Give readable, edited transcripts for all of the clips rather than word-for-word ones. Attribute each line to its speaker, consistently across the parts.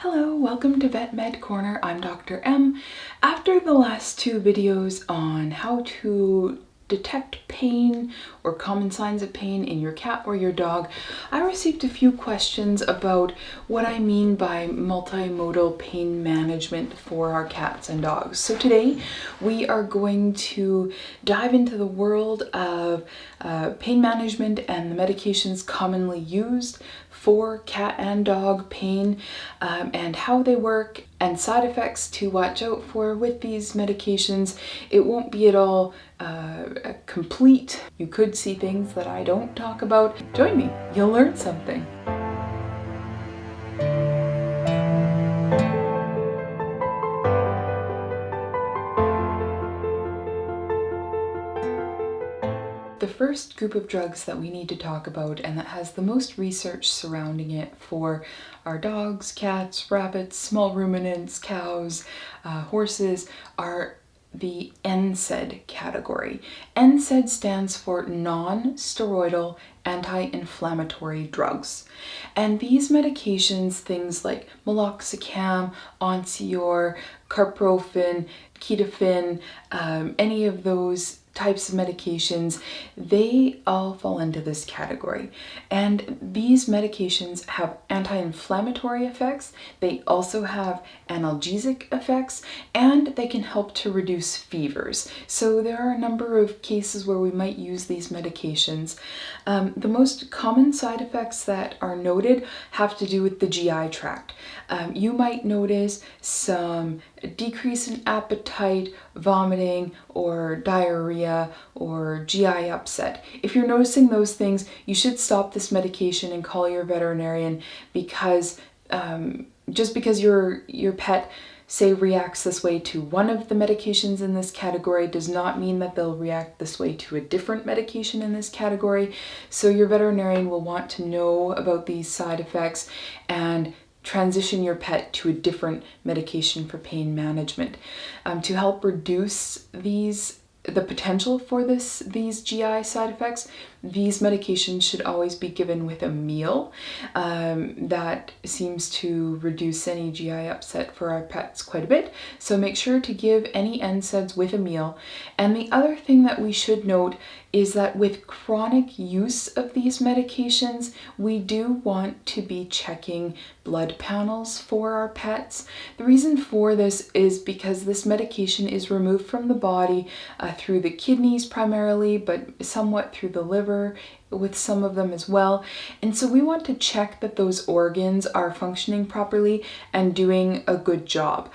Speaker 1: Hello, welcome to Vet Med Corner. I'm Dr. M. After the last two videos on how to detect pain or common signs of pain in your cat or your dog, I received a few questions about what I mean by multimodal pain management for our cats and dogs. So today we are going to dive into the world of pain management and the medications commonly used for cat and dog pain, and how they work and side effects to watch out for with these medications. It won't be at all complete. You could see things that I don't talk about. Join me, you'll learn something. The first group of drugs that we need to talk about, and that has the most research surrounding it for our dogs, cats, rabbits, small ruminants, cows, horses, are the NSAID category. NSAID stands for non-steroidal anti-inflammatory drugs. And these medications, things like meloxicam, Onsior, carprofen, ketofen, any of those types of medications, they all fall into this category. And these medications have anti-inflammatory effects, they also have analgesic effects, and they can help to reduce fevers. So there are a number of cases where we might use these medications. The most common side effects that are noted have to do with the GI tract. You might notice some decrease in appetite, vomiting, or diarrhea, or GI upset. If you're noticing those things, you should stop this medication and call your veterinarian, because just because your pet say reacts this way to one of the medications in this category does not mean that they'll react this way to a different medication in this category. So your veterinarian will want to know about these side effects and transition your pet to a different medication for pain management. To help reduce the potential for these GI side effects, these medications should always be given with a meal. That seems to reduce any GI upset for our pets quite a bit. So make sure to give any NSAIDs with a meal. And the other thing that we should note is that with chronic use of these medications, we do want to be checking blood panels for our pets. The reason for this is because this medication is removed from the body through the kidneys primarily, but somewhat through the liver, with some of them as well. And so we want to check that those organs are functioning properly and doing a good job.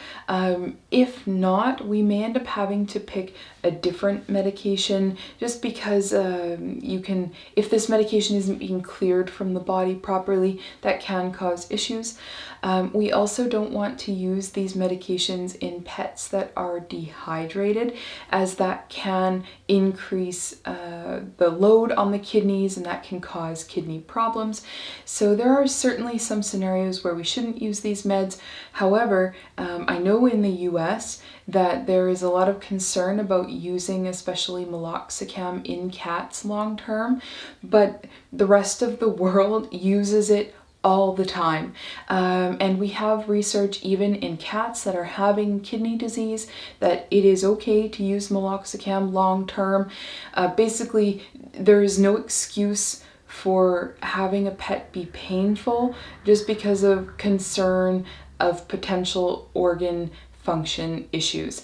Speaker 1: If not, we may end up having to pick a different medication, just because if this medication isn't being cleared from the body properly, that can cause issues. We also don't want to use these medications in pets that are dehydrated, as that can increase the load on the kidneys, and that can cause kidney problems. So there are certainly some scenarios where we shouldn't use these meds. However, I know in the US that there is a lot of concern about using especially meloxicam in cats long term, but the rest of the world uses it all the time. And we have research even in cats that are having kidney disease that it is okay to use meloxicam long term. Basically, there is no excuse for having a pet be painful just because of concern of potential organ function issues.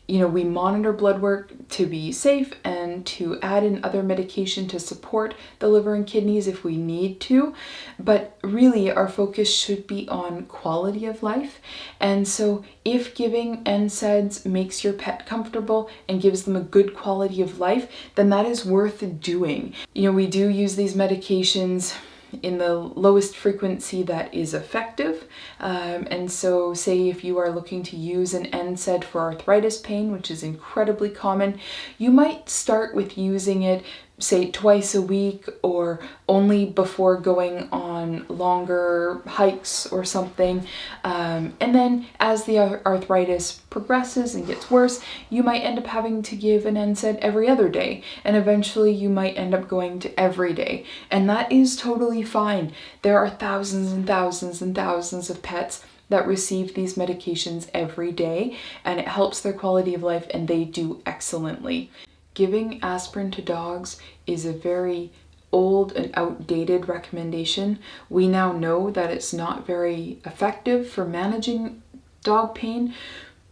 Speaker 1: We monitor blood work to be safe and to add in other medication to support the liver and kidneys if we need to, but really our focus should be on quality of life. And so if giving NSAIDs makes your pet comfortable and gives them a good quality of life, then that is worth doing. We do use these medications in the lowest frequency that is effective. And so say if you are looking to use an NSAID for arthritis pain, which is incredibly common, you might start with using it say twice a week or only before going on longer hikes or something. And then as the arthritis progresses and gets worse, you might end up having to give an NSAID every other day, and eventually you might end up going to every day. And that is totally fine. There are thousands and thousands and thousands of pets that receive these medications every day, and it helps their quality of life, and they do excellently. Giving aspirin to dogs is a very old and outdated recommendation. We now know that it's not very effective for managing dog pain.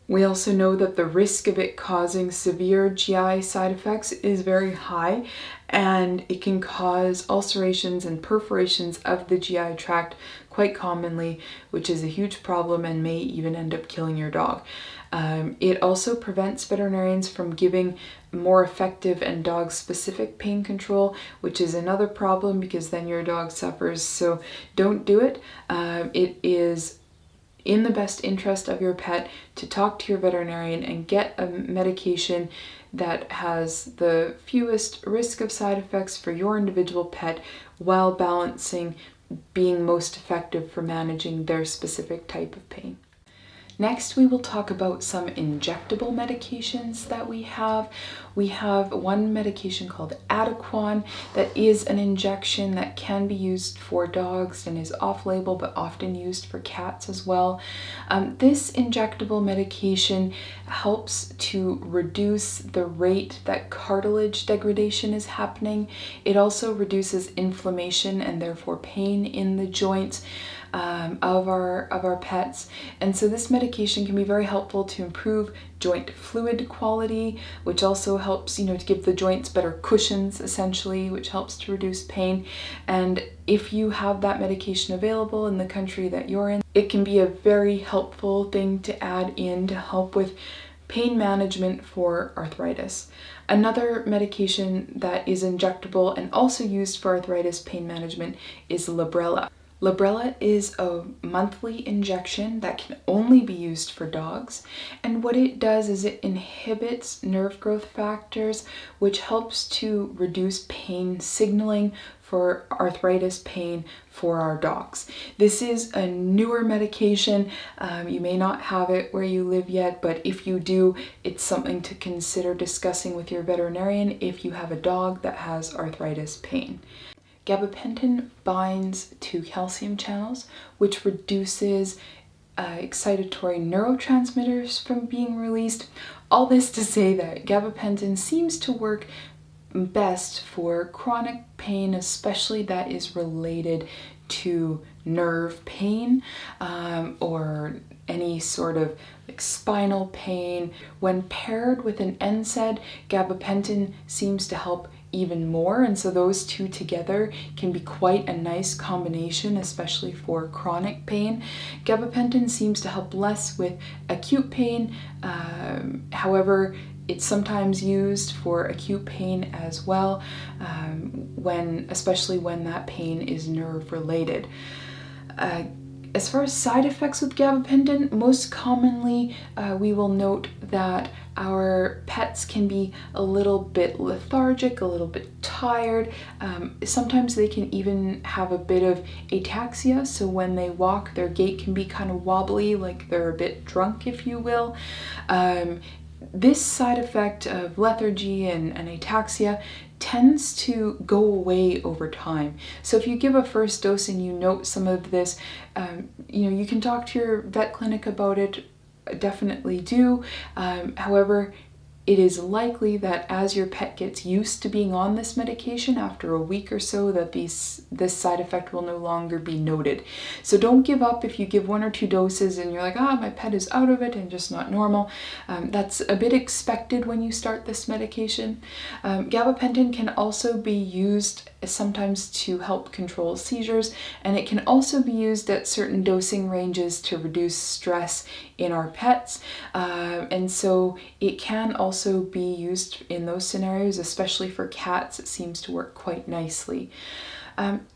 Speaker 1: We also know that the risk of it causing severe GI side effects is very high, and it can cause ulcerations and perforations of the GI tract quite commonly, which is a huge problem and may even end up killing your dog. It also prevents veterinarians from giving more effective and dog-specific pain control, which is another problem because then your dog suffers. So don't do it. It is in the best interest of your pet to talk to your veterinarian and get a medication that has the fewest risk of side effects for your individual pet while balancing being most effective for managing their specific type of pain. Next, we will talk about some injectable medications that we have. We have one medication called Adequan that is an injection that can be used for dogs and is off-label but often used for cats as well. This injectable medication helps to reduce the rate that cartilage degradation is happening. It also reduces inflammation and therefore pain in the joints of our pets. And so this medication can be very helpful to improve joint fluid quality, which also helps, to give the joints better cushions essentially, which helps to reduce pain. And if you have that medication available in the country that you're in, it can be a very helpful thing to add in to help with pain management for arthritis. Another medication that is injectable and also used for arthritis pain management is Librela. Librela is a monthly injection that can only be used for dogs, and what it does is it inhibits nerve growth factors, which helps to reduce pain signaling for arthritis pain for our dogs. This is a newer medication. You may not have it where you live yet, but if you do, it's something to consider discussing with your veterinarian if you have a dog that has arthritis pain. Gabapentin binds to calcium channels, which reduces excitatory neurotransmitters from being released. All this to say that gabapentin seems to work best for chronic pain, especially that is related to nerve pain or any sort of spinal pain. When paired with an NSAID, gabapentin seems to help even more, and so those two together can be quite a nice combination, especially for chronic pain. Gabapentin seems to help less with acute pain. However, it's sometimes used for acute pain as well, especially when that pain is nerve related. As far as side effects with gabapentin, most commonly we will note that our pets can be a little bit lethargic, a little bit tired. Sometimes they can even have a bit of ataxia, so when they walk, their gait can be kind of wobbly, like they're a bit drunk, if you will. This side effect of lethargy and ataxia tends to go away over time. So if you give a first dose and you note some of this, you can talk to your vet clinic about it, definitely do. However, it is likely that as your pet gets used to being on this medication after a week or so, that this side effect will no longer be noted. So don't give up if you give 1 or 2 doses and you're like, my pet is out of it and just not normal. That's a bit expected when you start this medication. Gabapentin can also be used sometimes to help control seizures, and it can also be used at certain dosing ranges to reduce stress in our pets. And so it can also be used in those scenarios, especially for cats. It seems to work quite nicely.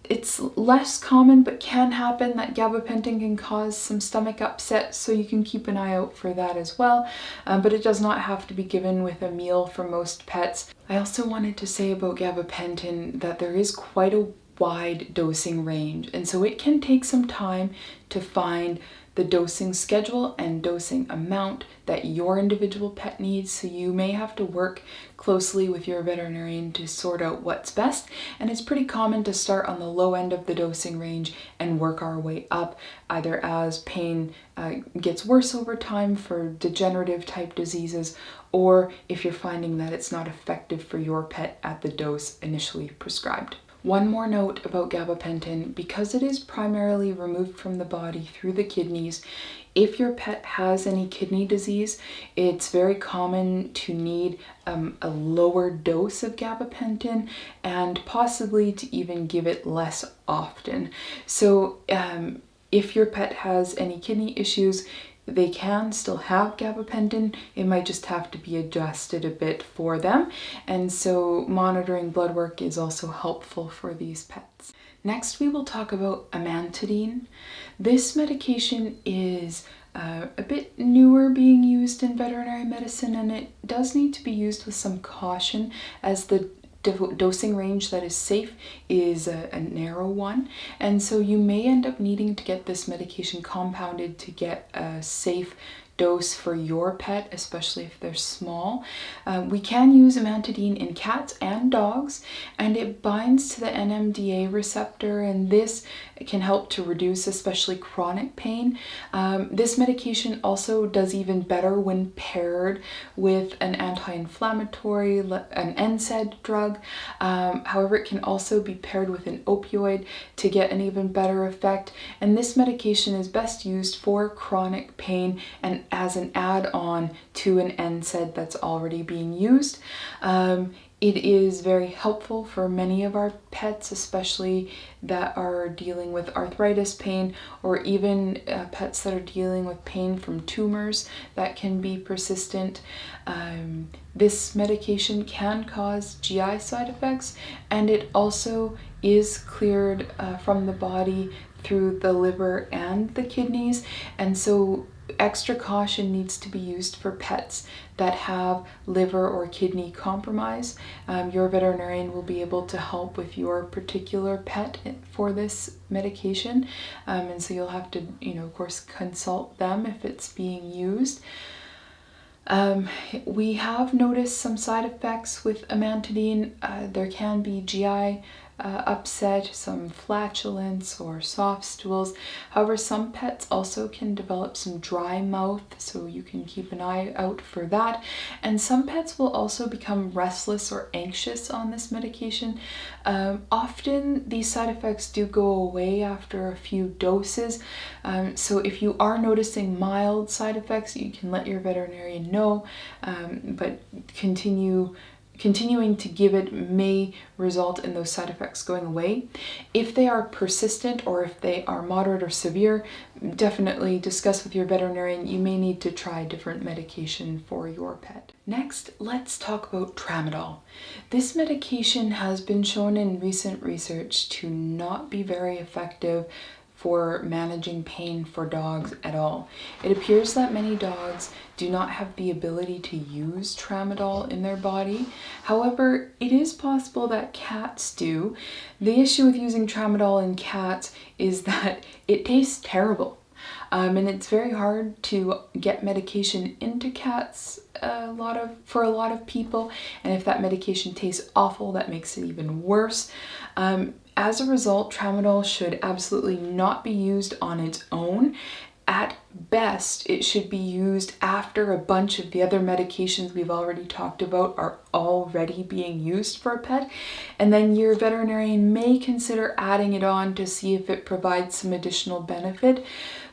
Speaker 1: It's less common, but can happen, that gabapentin can cause some stomach upset, so you can keep an eye out for that as well. But it does not have to be given with a meal for most pets. I also wanted to say about gabapentin that there is quite a wide dosing range, and so it can take some time to find the dosing schedule and dosing amount that your individual pet needs. So you may have to work closely with your veterinarian to sort out what's best. And it's pretty common to start on the low end of the dosing range and work our way up, either as pain gets worse over time for degenerative type diseases, or if you're finding that it's not effective for your pet at the dose initially prescribed. One more note about gabapentin: because it is primarily removed from the body through the kidneys, if your pet has any kidney disease, it's very common to need a lower dose of gabapentin, and possibly to even give it less often. So if your pet has any kidney issues, they can still have gabapentin. It might just have to be adjusted a bit for them. And so monitoring blood work is also helpful for these pets. Next, we will talk about Amantadine. This medication is a bit newer being used in veterinary medicine, and it does need to be used with some caution, as the dosing range that is safe is a narrow one, and so you may end up needing to get this medication compounded to get a safe dose for your pet, especially if they're small. We can use Amantadine in cats and dogs, and it binds to the NMDA receptor, and this can help to reduce especially chronic pain. This medication also does even better when paired with an anti-inflammatory, an NSAID drug. However, it can also be paired with an opioid to get an even better effect, and this medication is best used for chronic pain and as an add-on to an NSAID that's already being used. It is very helpful for many of our pets, especially that are dealing with arthritis pain, or even pets that are dealing with pain from tumors that can be persistent. This medication can cause GI side effects, and it also is cleared from the body through the liver and the kidneys, and so extra caution needs to be used for pets that have liver or kidney compromise. Your veterinarian will be able to help with your particular pet for this medication, and so you'll have to, of course, consult them if it's being used. We have noticed some side effects with Amantadine. There can be GI upset, some flatulence or soft stools. However, some pets also can develop some dry mouth, so you can keep an eye out for that. And some pets will also become restless or anxious on this medication. Often these side effects do go away after a few doses. So if you are noticing mild side effects, you can let your veterinarian know, but continuing to give it may result in those side effects going away. If they are persistent, or if they are moderate or severe, definitely discuss with your veterinarian. You may need to try different medication for your pet. Next, let's talk about Tramadol. This medication has been shown in recent research to not be very effective for managing pain for dogs at all. It appears that many dogs do not have the ability to use Tramadol in their body. However, it is possible that cats do. The issue with using Tramadol in cats is that it tastes terrible. And it's very hard to get medication into cats for a lot of people, and if that medication tastes awful, that makes it even worse. As a result, Tramadol should absolutely not be used on its own. At best, it should be used after a bunch of the other medications we've already talked about are already being used for a pet, and then your veterinarian may consider adding it on to see if it provides some additional benefit.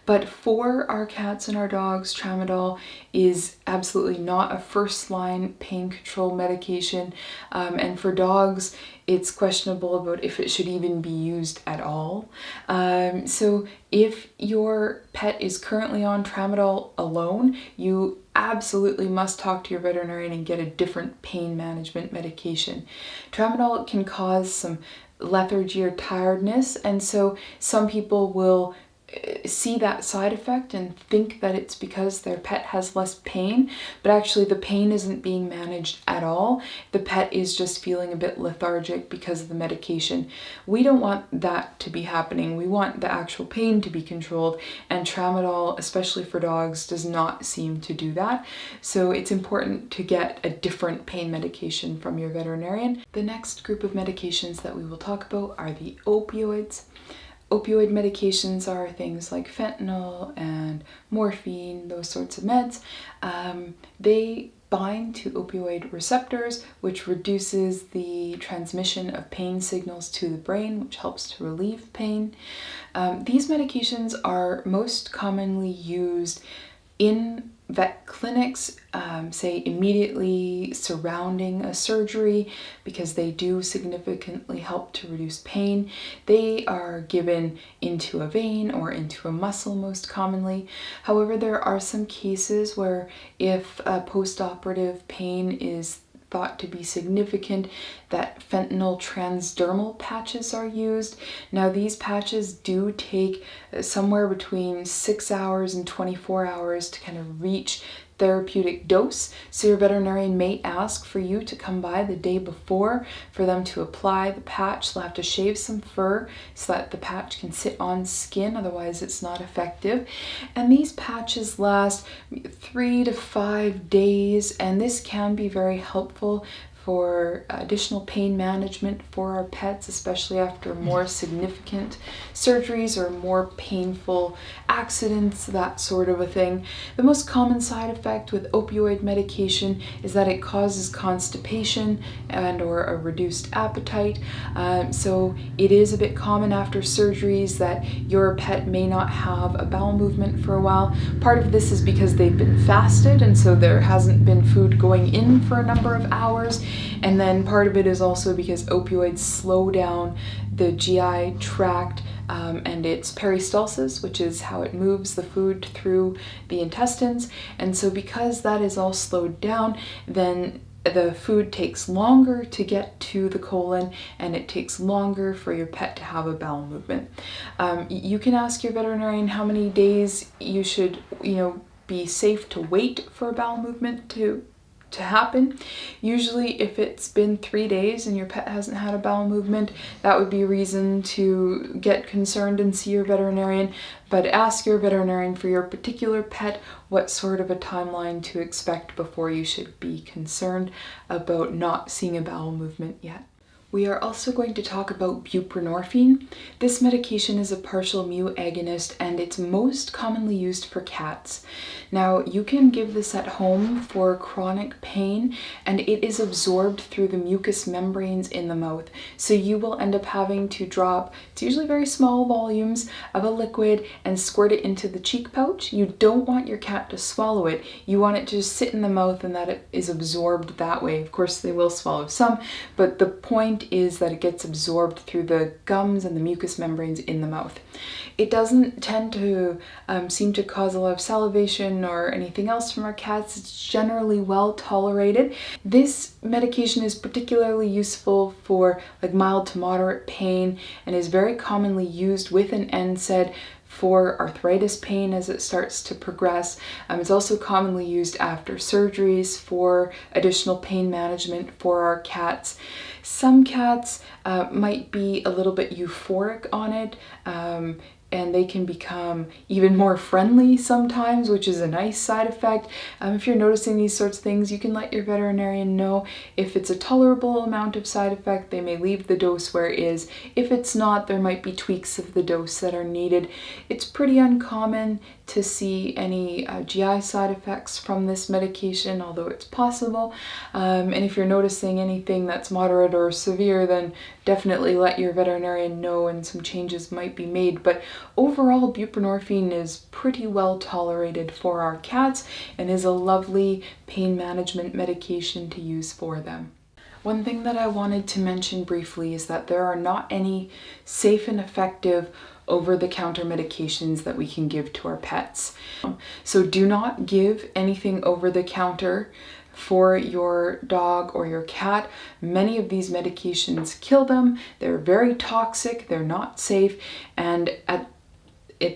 Speaker 1: But for our cats and our dogs, Tramadol is absolutely not a first-line pain control medication, and for dogs, it's questionable about if it should even be used at all. So if your pet is currently on Tramadol alone, you absolutely must talk to your veterinarian and get a different pain management medication. Tramadol can cause some lethargy or tiredness, and so some people will see that side effect and think that it's because their pet has less pain, but actually the pain isn't being managed at all. The pet is just feeling a bit lethargic because of the medication. We don't want that to be happening. We want the actual pain to be controlled, and Tramadol, especially for dogs, does not seem to do that. So it's important to get a different pain medication from your veterinarian. The next group of medications that we will talk about are the opioids. Opioid medications are things like fentanyl and morphine, those sorts of meds. They bind to opioid receptors, which reduces the transmission of pain signals to the brain, which helps to relieve pain. These medications are most commonly used in vet clinics, say immediately surrounding a surgery, because they do significantly help to reduce pain. They are given into a vein or into a muscle most commonly. However, there are some cases where if post-operative pain is thought to be significant, that fentanyl transdermal patches are used. Now, these patches do take somewhere between 6 hours and 24 hours to kind of reach therapeutic dose, so your veterinarian may ask for you to come by the day before for them to apply the patch. They'll have to shave some fur so that the patch can sit on skin, otherwise it's not effective. And these patches last 3 to 5 days, and this can be very helpful for additional pain management for our pets, especially after more significant surgeries or more painful accidents, that sort of a thing. The most common side effect with opioid medication is that it causes constipation and or a reduced appetite. So it is a bit common after surgeries that your pet may not have a bowel movement for a while. Part of this is because they've been fasted, and so there hasn't been food going in for a number of hours. And then part of it is also because opioids slow down the GI tract and its peristalsis, which is how it moves the food through the intestines. And so because that is all slowed down, then the food takes longer to get to the colon, and it takes longer for your pet to have a bowel movement. You can ask your veterinarian how many days you should, be safe to wait for a bowel movement to happen. Usually if it's been 3 days and your pet hasn't had a bowel movement, that would be reason to get concerned and see your veterinarian. But ask your veterinarian for your particular pet what sort of a timeline to expect before you should be concerned about not seeing a bowel movement yet. We are also going to talk about buprenorphine. This medication is a partial mu agonist, and it's most commonly used for cats. Now, you can give this at home for chronic pain, and it is absorbed through the mucous membranes in the mouth. So you will end up having to drop, it's usually very small volumes of a liquid, and squirt it into the cheek pouch. You don't want your cat to swallow it. You want it to just sit in the mouth and that it is absorbed that way. Of course, they will swallow some, but the point is that it gets absorbed through the gums and the mucous membranes in the mouth. It doesn't tend to seem to cause a lot of salivation or anything else from our cats. It's generally well tolerated. This medication is particularly useful for like mild to moderate pain, and is very commonly used with an NSAID for arthritis pain as it starts to progress. It's also commonly used after surgeries for additional pain management for our cats. Some cats might be a little bit euphoric on it, and they can become even more friendly sometimes, which is a nice side effect. If you're noticing these sorts of things, you can let your veterinarian know. If it's a tolerable amount of side effect, they may leave the dose where it is. If it's not, there might be tweaks of the dose that are needed. It's pretty uncommon to see any GI side effects from this medication, although it's possible. And if you're noticing anything that's moderate or severe, then definitely let your veterinarian know and some changes might be made. But overall, buprenorphine is pretty well tolerated for our cats and is a lovely pain management medication to use for them. One thing that I wanted to mention briefly is that there are not any safe and effective over-the-counter medications that we can give to our pets. So do not give anything over-the-counter for your dog or your cat. Many of these medications kill them. They're very toxic, they're not safe, and at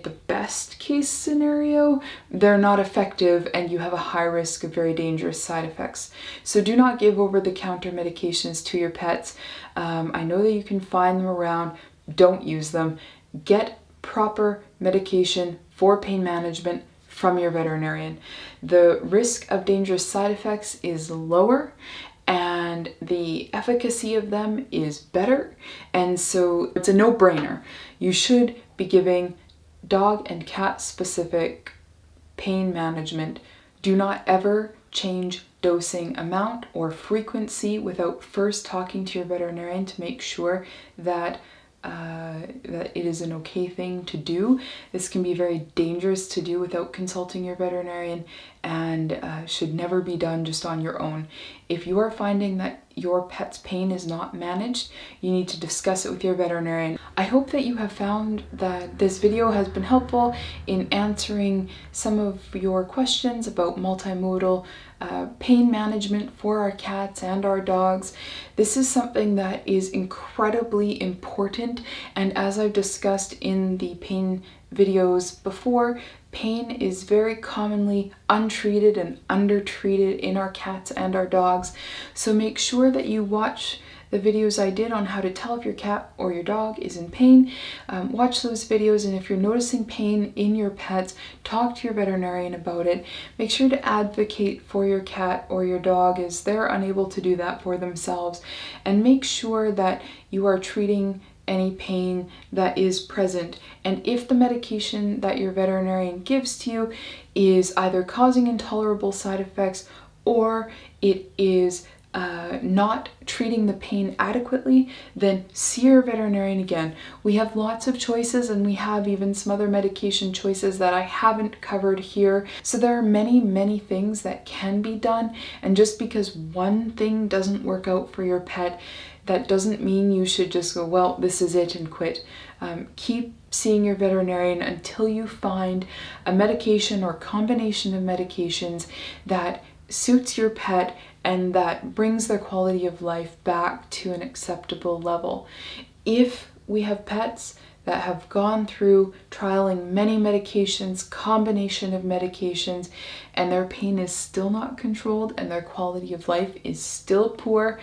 Speaker 1: the best case scenario, they're not effective and you have a high risk of very dangerous side effects. So do not give over-the-counter medications to your pets. I know that you can find them around. Don't use them. Get proper medication for pain management from your veterinarian. The risk of dangerous side effects is lower and the efficacy of them is better, and so it's a no-brainer. You should be giving dog and cat specific pain management. Do not ever change dosing amount or frequency without first talking to your veterinarian to make sure that that it is an okay thing to do. This can be very dangerous to do without consulting your veterinarian, and should never be done just on your own. If you are finding that your pet's pain is not managed, you need to discuss it with your veterinarian. I hope that you have found that this video has been helpful in answering some of your questions about multimodal pain management for our cats and our dogs. This is something that is incredibly important, and as I've discussed in the pain videos before, pain is very commonly untreated and undertreated in our cats and our dogs. So make sure that you watch the videos I did on how to tell if your cat or your dog is in pain. Watch those videos, and if you're noticing pain in your pets, talk to your veterinarian about it. Make sure to advocate for your cat or your dog as they're unable to do that for themselves, and make sure that you are treating any pain that is present. And if the medication that your veterinarian gives to you is either causing intolerable side effects or it is not treating the pain adequately, then see your veterinarian again. We have lots of choices, and we have even some other medication choices that I haven't covered here. So there are many things that can be done, and just because one thing doesn't work out for your pet, that doesn't mean you should just go, well, this is it, and quit. Keep seeing your veterinarian until you find a medication or combination of medications that suits your pet and that brings their quality of life back to an acceptable level. If we have pets that have gone through trialing many medications, combination of medications, and their pain is still not controlled and their quality of life is still poor,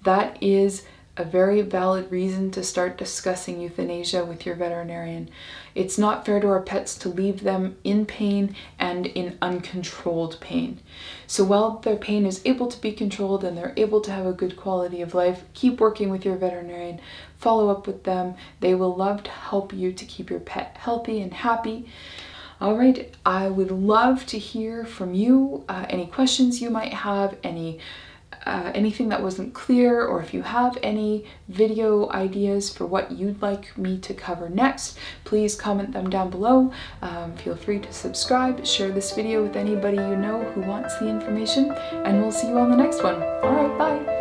Speaker 1: that is a very valid reason to start discussing euthanasia with your veterinarian. It's not fair to our pets to leave them in pain and in uncontrolled pain. So while their pain is able to be controlled and they're able to have a good quality of life, keep working with your veterinarian, follow up with them. They will love to help you to keep your pet healthy and happy. All right, I would love to hear from you, any questions you might have, anything that wasn't clear, or if you have any video ideas for what you'd like me to cover next, please comment them down below. Feel free to subscribe, share this video with anybody you know who wants the information, and we'll see you on the next one. All right, bye.